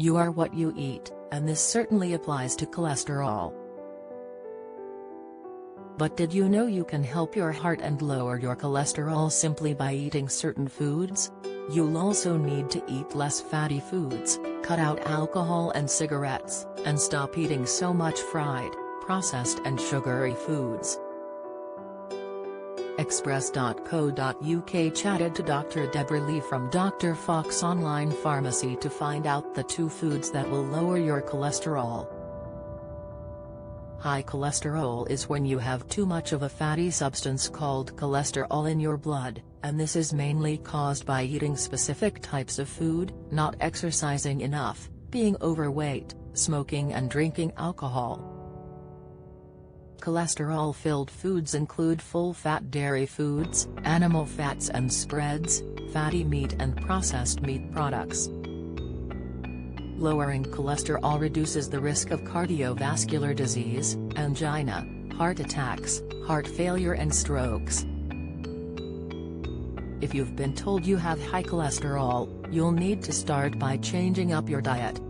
You are what you eat, and this certainly applies to cholesterol. But did you know you can help your heart and lower your cholesterol simply by eating certain foods? You'll also need to eat less fatty foods, cut out alcohol and cigarettes, and stop eating so much fried, processed and sugary foods. Express.co.uk chatted to Dr. Deborah Lee from Dr. Fox Online Pharmacy to find out the 2 foods that will lower your cholesterol. High cholesterol is when you have too much of a fatty substance called cholesterol in your blood, and this is mainly caused by eating specific types of food, not exercising enough, being overweight, smoking and drinking alcohol. Cholesterol-filled foods include full-fat dairy foods, animal fats and spreads, fatty meat and processed meat products. Lowering cholesterol reduces the risk of cardiovascular disease, angina, heart attacks, heart failure and strokes. If you've been told you have high cholesterol, you'll need to start by changing up your diet.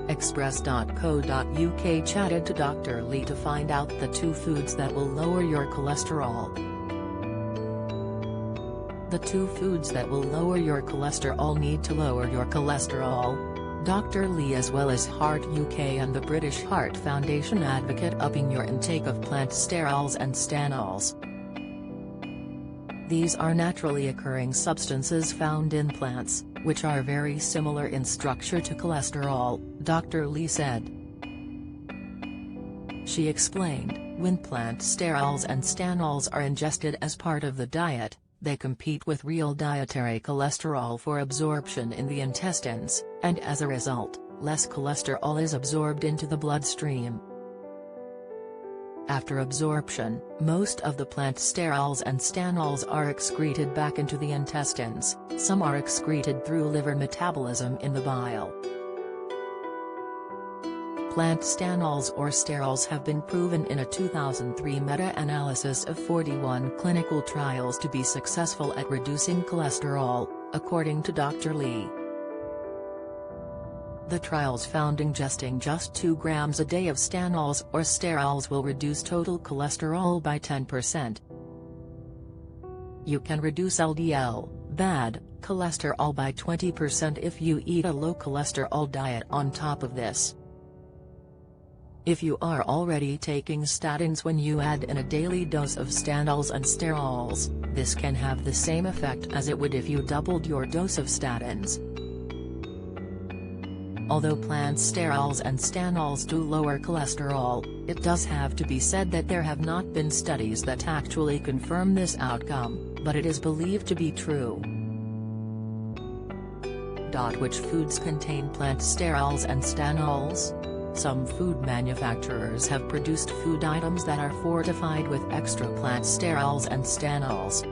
Express.co.uk chatted to Dr. Lee to find out the 2 foods that will lower your cholesterol. The 2 foods that will lower your cholesterol need to lower your cholesterol. Dr. Lee as well as Heart UK and the British Heart Foundation advocate upping your intake of plant sterols and stanols. These are naturally occurring substances found in plants, which are very similar in structure to cholesterol, Dr. Lee said. She explained, when plant sterols and stanols are ingested as part of the diet, they compete with real dietary cholesterol for absorption in the intestines, and as a result, less cholesterol is absorbed into the bloodstream. After absorption, most of the plant sterols and stanols are excreted back into the intestines, some are excreted through liver metabolism in the bile. Plant stanols or sterols have been proven in a 2003 meta-analysis of 41 clinical trials to be successful at reducing cholesterol, according to Dr. Lee. The trials found ingesting just 2 grams a day of stanols or sterols will reduce total cholesterol by 10%. You can reduce LDL, bad cholesterol by 20% if you eat a low cholesterol diet on top of this. If you are already taking statins when you add in a daily dose of stanols and sterols, this can have the same effect as it would if you doubled your dose of statins. Although plant sterols and stanols do lower cholesterol, it does have to be said that there have not been studies that actually confirm this outcome, but it is believed to be true. Which foods contain plant sterols and stanols? Some food manufacturers have produced food items that are fortified with extra plant sterols and stanols.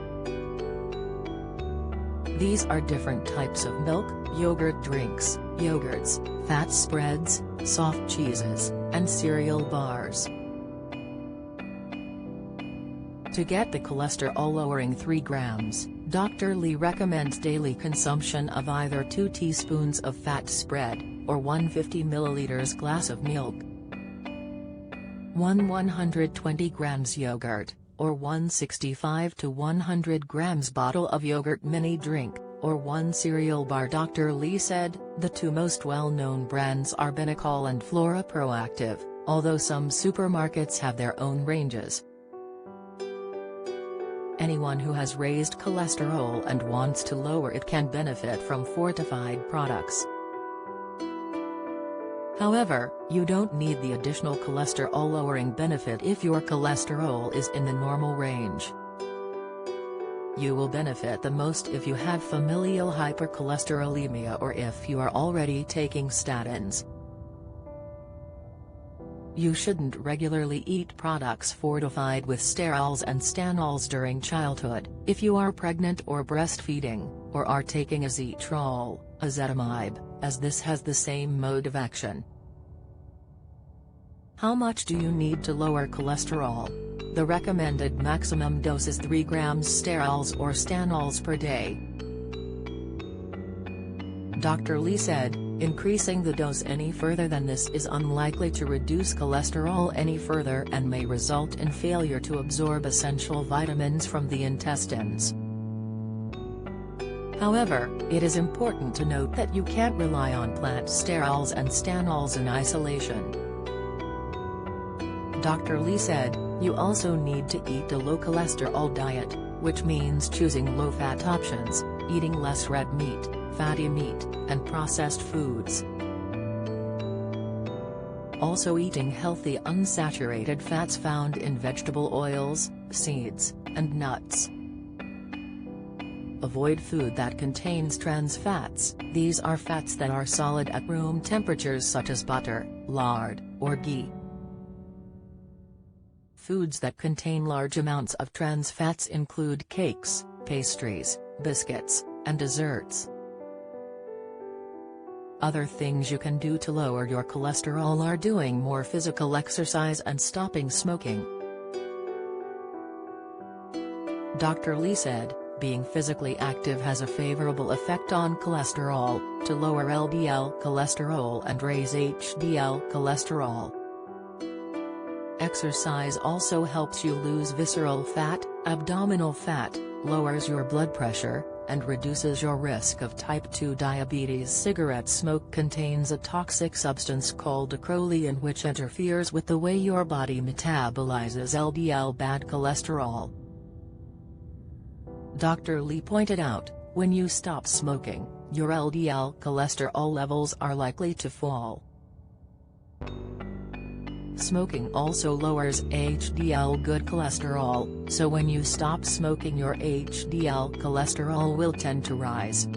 These are different types of milk, yogurt drinks, yogurts, fat spreads, soft cheeses, and cereal bars. To get the cholesterol-lowering 3 grams, Dr. Lee recommends daily consumption of either 2 teaspoons of fat spread, or 150 ml glass of milk, 120 grams yogurt, or 165 to 100 grams bottle of yogurt mini drink, or 1 cereal bar. Dr. Lee said, the 2 most well-known brands are Benecol and Flora Proactive, although some supermarkets have their own ranges. Anyone who has raised cholesterol and wants to lower it can benefit from fortified products. However, you don't need the additional cholesterol-lowering benefit if your cholesterol is in the normal range. You will benefit the most if you have familial hypercholesterolemia or if you are already taking statins. You shouldn't regularly eat products fortified with sterols and stanols during childhood, if you are pregnant or breastfeeding, or are taking azetrol, ezetimibe, as this has the same mode of action. How much do you need to lower cholesterol? The recommended maximum dose is 3 grams sterols or stanols per day. Dr. Lee said, increasing the dose any further than this is unlikely to reduce cholesterol any further and may result in failure to absorb essential vitamins from the intestines. However, it is important to note that you can't rely on plant sterols and stanols in isolation. Dr. Lee said, you also need to eat a low-cholesterol diet, which means choosing low-fat options, eating less red meat, fatty meat, and processed foods. Also eating healthy unsaturated fats found in vegetable oils, seeds, and nuts. Avoid food that contains trans fats. These are fats that are solid at room temperatures such as butter, lard, or ghee. Foods that contain large amounts of trans fats include cakes, pastries, biscuits, and desserts. Other things you can do to lower your cholesterol are doing more physical exercise and stopping smoking. Dr. Lee said, being physically active has a favorable effect on cholesterol, to lower LDL cholesterol and raise HDL cholesterol. Exercise also helps you lose visceral fat, abdominal fat, lowers your blood pressure, and reduces your risk of type 2 diabetes. Cigarette smoke contains a toxic substance called acrolein which interferes with the way your body metabolizes LDL bad cholesterol. Dr. Lee pointed out, when you stop smoking, your LDL cholesterol levels are likely to fall. Smoking also lowers HDL good cholesterol, so when you stop smoking your HDL cholesterol will tend to rise.